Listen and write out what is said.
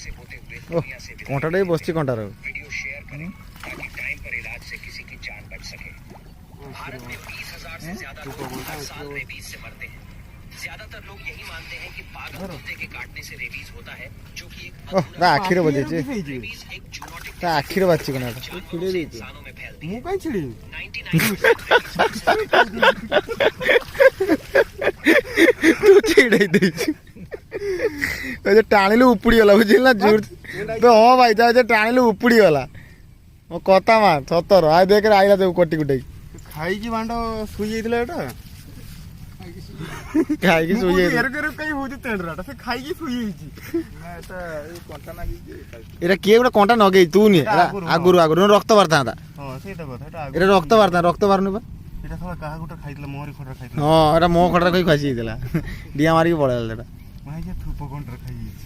कंटाटा भी बस Kantar video share करें ताकि टाइम पर इलाज से किसी की जान बच सके। भारत में 20,000 से ज्यादा लोग हर साल रेबीज से मरते हैं। ज्यादातर लोग यही मानते हैं कि पागल कुत्ते के काटने से रेबीज होता है, जो कि एक आखिर बजे रेबीज एक जूनोटिक आखिर बाची कोना जानवरों से इंसानों में फैलती है। ମୁଁ କାଇଁ ଛିଡି 99% तू चिड़ाई दे टाणिलु उपड़ी गला बुझिल ना जोर हाँ भाई जा टाणिलु उपड़ी गला मो कथा मा सतर आ देख आइला तो कटी कुटाई ଖାଇକି ବାଣ୍ଡ ଶୋଇ ଯାଇଥିଲା ଏଟା ଖାଇକି ଶୋଇ ଯାଇ କାଇଁ ହଉଛି ତେଣ୍ଡରାଟା ସେ ଖାଇକି ଶୋଇ ଯାଇଛି ନା ଏଟା ଏଇ କଣ୍ଟା ଲାଗିଛି ଏରା କିଏ ଗୋଟେ କଣ୍ଟା ନଗେଇ ତୁ ନି ଆଗରୁ ଆଗରୁ ରକ୍ତ ବାହାରିଥାନ୍ତା ହଁ ସେଇଟା କଥା ଏଟା ଏରା ରକ୍ତ ବାହାରିଥାନ୍ତା ରକ୍ତ ବାହାରୁନି ବା ଏଟା ସଲା କାହା ଗୋଟେ ଖାଇଥିଲା ମୋହରି ଖଡା ଖାଇଥିଲା ହଁ ଏରା ମୋ ଖଟାରେ କହି ଖସି ଯାଇଥିଲା ଡିଆ ମାରିକି ପଳେଇଲା ସେଟା ଭାଇ ଯେ ଥୁପ କଣ୍ଟାରେ ଖାଇ ଯାଇଛି